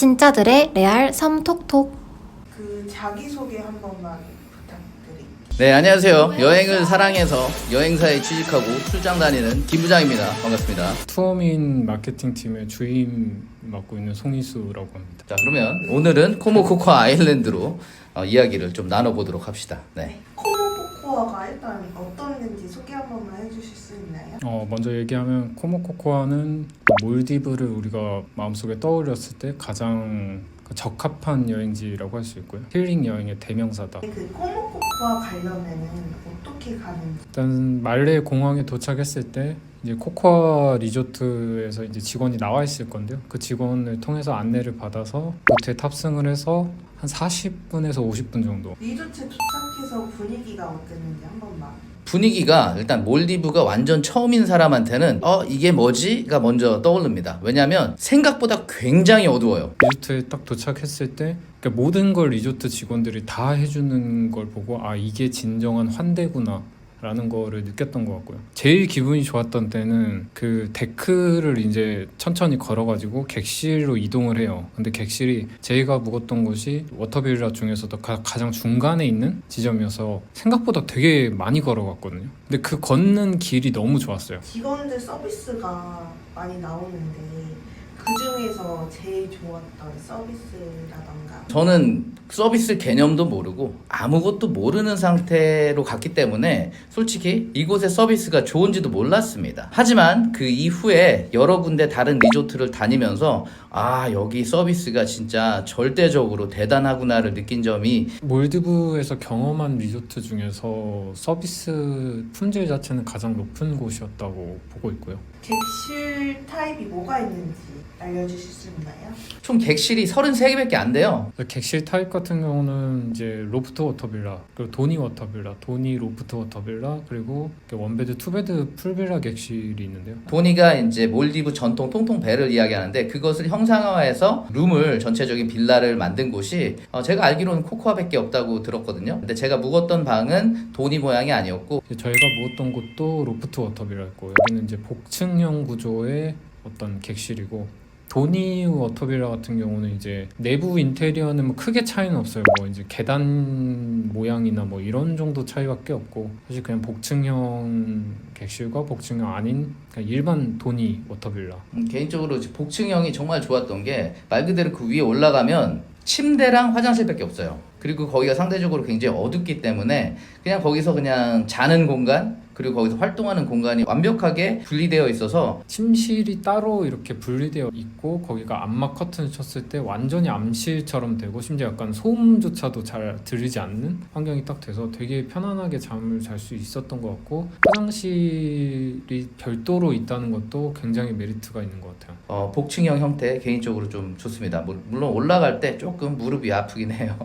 진짜들의 레알 섬톡톡. 그 자기소개 한 번만 부탁드릴게요. 네, 안녕하세요. 여행을 사랑해서 여행사에 취직하고 출장 다니는 김 부장입니다. 반갑습니다. 투어민 마케팅 팀의 주임 맡고 있는 송희수라고 합니다. 자, 그러면 오늘은 코모코코 아일랜드로 이야기를 좀 나눠보도록 합시다. 네. 코모코코아가 일단 어떤 데인지 소개 한 번만 해주실 수 있나요? 먼저 얘기하면 코모코코아는 몰디브를 우리가 마음속에 떠올렸을 때 가장 적합한 여행지라고 할 수 있고요. 힐링 여행의 대명사다. 그 코모코코아 가려면은 어떻게 가는지. 일단 말레 공항에 도착했을 때 이제 코코아 리조트에서 이제 직원이 나와 있을 건데요. 그 직원을 통해서 안내를 받아서 보트에 탑승을 해서 한 40분에서 50분 정도. 리조트 도착해서 분위기가 어땠는지 한 번만. 분위기가 일단 몰디브가 완전 처음인 사람한테는 이게 뭐지?가 먼저 떠오릅니다. 왜냐하면 생각보다 굉장히 어두워요. 리조트에 딱 도착했을 때 그러니까 모든 걸 리조트 직원들이 다 해주는 걸 보고 이게 진정한 환대구나 라는 거를 느꼈던 것 같고요. 제일 기분이 좋았던 때는 그 데크를 이제 천천히 걸어가지고 객실로 이동을 해요. 근데 객실이 저희가 묵었던 곳이 워터빌라 중에서도 가장 중간에 있는 지점이어서 생각보다 되게 많이 걸어갔거든요. 근데 그 걷는 길이 너무 좋았어요. 직원들 서비스가 많이 나오는데 그 중에서 제일 좋았던 서비스라던가. 저는 서비스 개념도 모르고 아무것도 모르는 상태로 갔기 때문에 솔직히 이곳의 서비스가 좋은지도 몰랐습니다. 하지만 그 이후에 여러 군데 다른 리조트를 다니면서 여기 서비스가 진짜 절대적으로 대단하구나를 느낀 점이, 몰디브에서 경험한 리조트 중에서 서비스 품질 자체는 가장 높은 곳이었다고 보고 있고요. 객실 타입이 뭐가 있는지 알려주실 수 있나요? 총 객실이 33개밖에 안 돼요. 객실 타입 같은 경우는 이제 로프트 워터빌라, 그리고 도니 워터빌라, 도니 로프트 워터빌라, 그리고 원베드, 투베드 풀빌라 객실이 있는데요. 도니가 이제 몰디브 전통 통통 배를 이야기하는데 그것을 형상화해서 룸을 전체적인 빌라를 만든 곳이 제가 알기로는 코코아밖에 없다고 들었거든요. 근데 제가 묵었던 방은 도니 모양이 아니었고, 저희가 묵었던 곳도 로프트 워터빌라였고, 여기는 이제 복층형 구조의 어떤 객실이고, 도니 워터빌라 같은 경우는 이제 내부 인테리어는 뭐 크게 차이는 없어요. 뭐 이제 계단 모양이나 뭐 이런 정도 차이밖에 없고, 사실 그냥 복층형 객실과 복층형 아닌 그냥 일반 도니 워터빌라. 개인적으로 복층형이 정말 좋았던 게 말 그대로 그 위에 올라가면 침대랑 화장실밖에 없어요. 그리고 거기가 상대적으로 굉장히 어둡기 때문에 그냥 거기서 그냥 자는 공간, 그리고 거기서 활동하는 공간이 완벽하게 분리되어 있어서 침실이 따로 이렇게 분리되어 있고, 거기가 암막 커튼을 쳤을 때 완전히 암실처럼 되고, 심지어 약간 소음조차도 잘 들리지 않는 환경이 딱 돼서 되게 편안하게 잠을 잘 수 있었던 것 같고, 화장실이 별도로 있다는 것도 굉장히 메리트가 있는 것 같아요. 복층형 형태 개인적으로 좀 좋습니다. 물론 올라갈 때 조금 무릎이 아프긴 해요.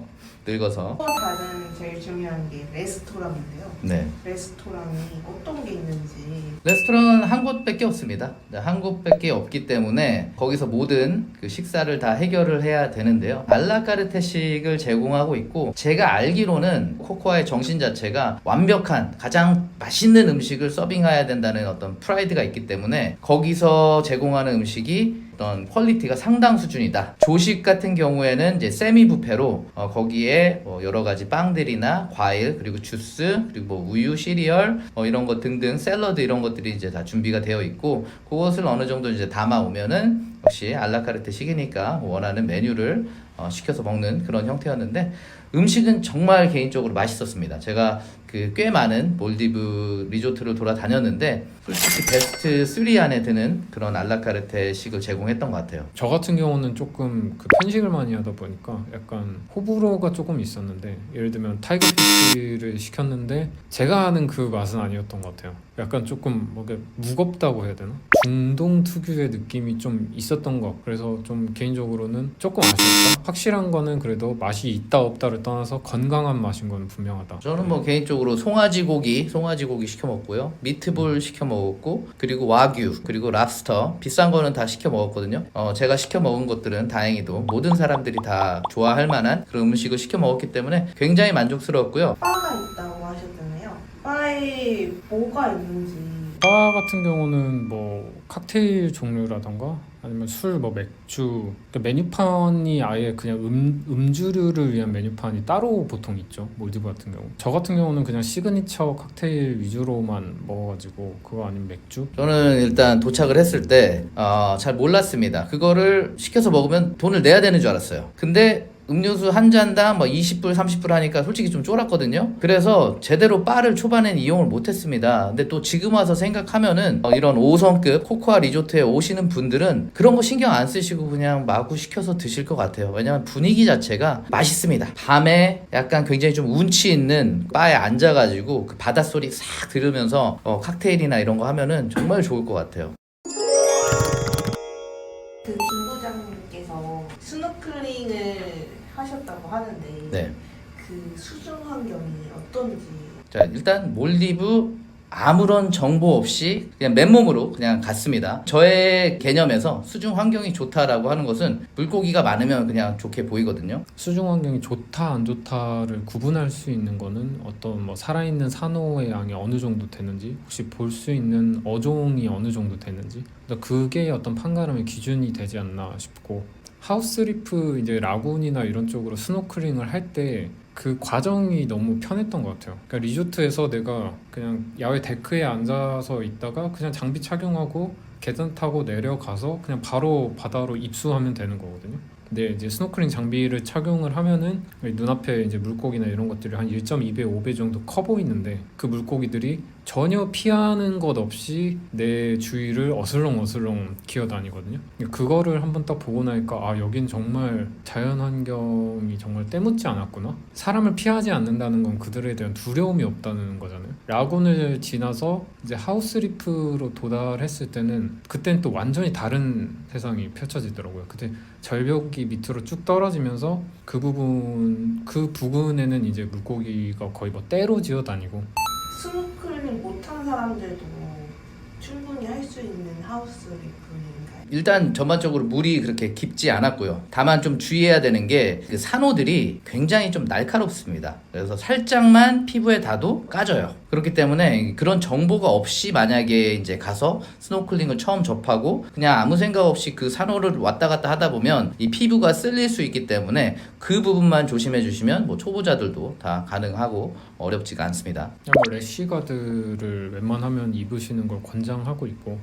늙어서. 또 다른 제일 중요한 게 레스토랑인데요. 네. 레스토랑이 어떤 게 있는지. 레스토랑은 한 곳밖에 없습니다. 한 곳밖에 없기 때문에 거기서 모든 그 식사를 다 해결을 해야 되는데요. 알라카르테식을 제공하고 있고, 제가 알기로는 코코아의 정신 자체가 완벽한 가장 맛있는 음식을 서빙해야 된다는 어떤 프라이드가 있기 때문에 거기서 제공하는 음식이 어떤 퀄리티가 상당 수준이다. 조식 같은 경우에는 이제 세미 뷔페로 거기에 여러 가지 빵들이나 과일, 그리고 주스, 그리고 뭐 우유, 시리얼 이런 것 등등 샐러드 이런 것들이 이제 다 준비가 되어 있고, 그것을 어느 정도 이제 담아 오면은 역시 알라카르테 식이니까 원하는 메뉴를 시켜서 먹는 그런 형태였는데, 음식은 정말 개인적으로 맛있었습니다. 제가 꽤 많은 몰디브 리조트를 돌아다녔는데 솔직히 베스트 3 안에 드는 그런 알라카르테식을 제공했던 것 같아요. 저 같은 경우는 조금 그 편식을 많이 하다 보니까 약간 호불호가 조금 있었는데, 예를 들면 타이거 피쉬를 시켰는데 제가 아는 그 맛은 아니었던 것 같아요. 약간 조금 무겁다고 해야 되나? 중동 특유의 느낌이 좀 있었던 것. 그래서 좀 개인적으로는 조금 아쉬웠다. 확실한 거는 그래도 맛이 있다 없다를 떠나서 건강한 맛인 건 분명하다. 저는 뭐 개인적으로 송아지 고기 시켜 먹고요. 미트볼 시켜 먹었고, 그리고 와규, 그리고 랍스터 비싼 거는 다 시켜 먹었거든요. 제가 시켜 먹은 것들은 다행히도 모든 사람들이 다 좋아할 만한 그런 음식을 시켜 먹었기 때문에 굉장히 만족스러웠고요. 바가 있다고 하셨잖아요. 바에 뭐가 있는지. 바 같은 경우는 뭐 칵테일 종류라던가 아니면 술, 뭐 맥주. 그러니까 메뉴판이 아예 그냥 음주류를 위한 메뉴판이 따로 보통 있죠. 몰디브 같은 경우. 저 같은 경우는 그냥 시그니처 칵테일 위주로만 먹어가지고 그거 아니면 맥주. 저는 일단 도착을 했을 때 잘 몰랐습니다. 그거를 시켜서 먹으면 돈을 내야 되는 줄 알았어요. 근데 음료수 한 잔당 뭐 20불, 30불 하니까 솔직히 좀 쫄았거든요. 그래서 제대로 바를 초반엔 이용을 못했습니다. 근데 또 지금 와서 생각하면은 이런 5성급 코코아 리조트에 오시는 분들은 그런 거 신경 안 쓰시고 그냥 마구 시켜서 드실 것 같아요. 왜냐면 분위기 자체가 맛있습니다. 밤에 약간 굉장히 좀 운치 있는 바에 앉아가지고 그 바닷소리 싹 들으면서 칵테일이나 이런 거 하면은 정말 좋을 것 같아요. 그 김 부장님께서 스노클링을 하셨다고 하는데 네. 그 수중 환경이 어떤지. 자, 일단 몰디브 아무런 정보 없이 그냥 맨몸으로 그냥 갔습니다. 저의 개념에서 수중 환경이 좋다라고 하는 것은 물고기가 많으면 그냥 좋게 보이거든요. 수중 환경이 좋다 안 좋다를 구분할 수 있는 거는 어떤 뭐 살아있는 산호의 양이 어느 정도 되는지, 혹시 볼 수 있는 어종이 어느 정도 되는지, 그러니까 그게 어떤 판가름의 기준이 되지 않나 싶고, 하우스리프 이제 라군이나 이런 쪽으로 스노클링을 할 때 그 과정이 너무 편했던 것 같아요. 그러니까 리조트에서 내가 그냥 야외 데크에 앉아서 있다가 그냥 장비 착용하고 계단 타고 내려가서 그냥 바로 바다로 입수하면 되는 거거든요. 근데 이제 스노클링 장비를 착용을 하면은 눈앞에 이제 물고기나 이런 것들이 한 1.2배, 5배 정도 커 보이는데 그 물고기들이 전혀 피하는 것 없이 내 주위를 어슬렁어슬렁 기어다니거든요. 그거를 한번 딱 보고 나니까 아, 여긴 정말 자연 환경이 정말 때묻지 않았구나. 사람을 피하지 않는다는 건 그들에 대한 두려움이 없다는 거잖아요. 라군을 지나서 이제 하우스리프로 도달했을 때는 그때는 또 완전히 다른 세상이 펼쳐지더라고요. 그때 절벽이 밑으로 쭉 떨어지면서 그 부근에는 이제 물고기가 거의 뭐 떼로 지어다니고. 스노클링 못한 사람들도 충분히 할 수 있는 하우스 리프인가요? 일단 전반적으로 물이 그렇게 깊지 않았고요. 다만 좀 주의해야 되는 게 그 산호들이 굉장히 좀 날카롭습니다. 그래서 살짝만 피부에 닿아도 까져요. 그렇기 때문에 그런 정보가 없이 만약에 이제 가서 스노클링을 처음 접하고 그냥 아무 생각 없이 그 산호를 왔다 갔다 하다 보면 이 피부가 쓸릴 수 있기 때문에 그 부분만 조심해 주시면 뭐 초보자들도 다 가능하고 어렵지가 않습니다. 뭐 래쉬가드를 웬만하면 입으시는 걸 권장하고 있고,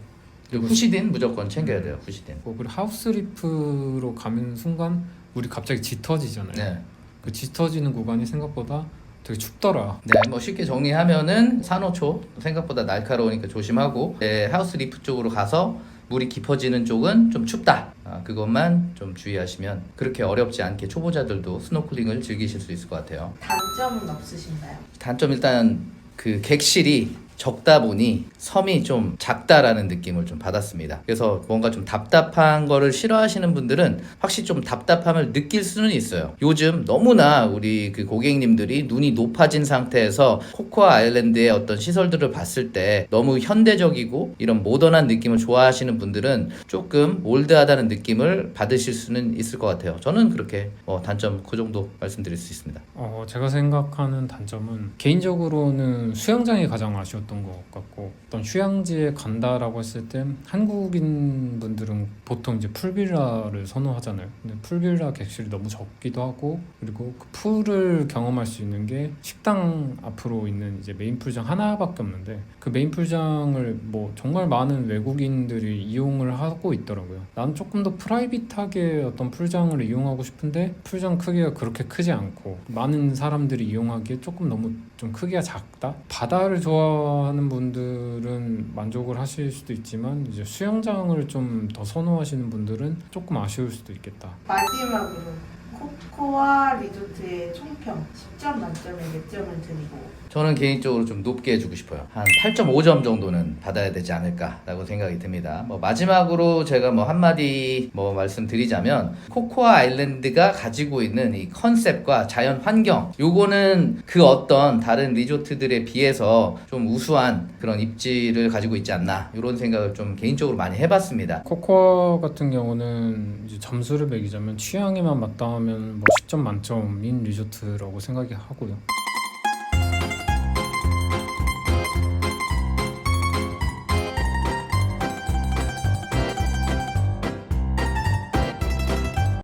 그리고 후시딘 무조건 챙겨야 돼요. 후시딘. 그리고 하우스리프로 가는 순간 물이 갑자기 짙어지잖아요. 네. 그 짙어지는 구간이 생각보다 되게 춥더라. 네, 뭐 쉽게 정리하면은 산호초 생각보다 날카로우니까 조심하고, 하우스 리프 쪽으로 가서 물이 깊어지는 쪽은 좀 춥다. 그것만 좀 주의하시면 그렇게 어렵지 않게 초보자들도 스노클링을 즐기실 수 있을 것 같아요. 단점은 없으신가요? 단점 일단 그 객실이 적다 보니 섬이 좀 작다라는 느낌을 좀 받았습니다. 그래서 뭔가 좀 답답한 거를 싫어하시는 분들은 확실히 좀 답답함을 느낄 수는 있어요. 요즘 너무나 우리 그 고객님들이 눈이 높아진 상태에서 코코아 아일랜드의 어떤 시설들을 봤을 때 너무 현대적이고 이런 모던한 느낌을 좋아하시는 분들은 조금 올드하다는 느낌을 받으실 수는 있을 것 같아요. 저는 그렇게 단점 그 정도 말씀드릴 수 있습니다. 제가 생각하는 단점은 개인적으로는 수영장이 가장 아쉬웠던 것 같고, 어떤 휴양지에 간다라고 했을 때 한국인 분들은 보통 이제 풀빌라를 선호하잖아요. 근데 풀빌라 객실이 너무 적기도 하고, 그리고 그 풀을 경험할 수 있는 게 식당 앞으로 있는 이제 메인 풀장 하나밖에 없는데, 그 메인 풀장을 뭐 정말 많은 외국인들이 이용을 하고 있더라고요. 난 조금 더 프라이빗하게 어떤 풀장을 이용하고 싶은데 풀장 크기가 그렇게 크지 않고 많은 사람들이 이용하기에 조금 너무 좀 크기가 작다? 바다를 좋아하는 분들은 만족을 하실 수도 있지만 이제 수영장을 좀 더 선호하시는 분들은 조금 아쉬울 수도 있겠다. 마지막으로 코코아 리조트의 총평 10점 만점에 몇 점을 드리고. 저는 개인적으로 좀 높게 해주고 싶어요. 한 8.5점 정도는 받아야 되지 않을까라고 생각이 듭니다. 마지막으로 제가 한마디 말씀드리자면, 코코아 아일랜드가 가지고 있는 이 컨셉과 자연 환경, 요거는 그 어떤 다른 리조트들에 비해서 좀 우수한 그런 입지를 가지고 있지 않나, 이런 생각을 좀 개인적으로 많이 해봤습니다. 코코아 같은 경우는 이제 점수를 매기자면 취향에만 맞다하면 10점 만점인 리조트라고 생각이 하고요.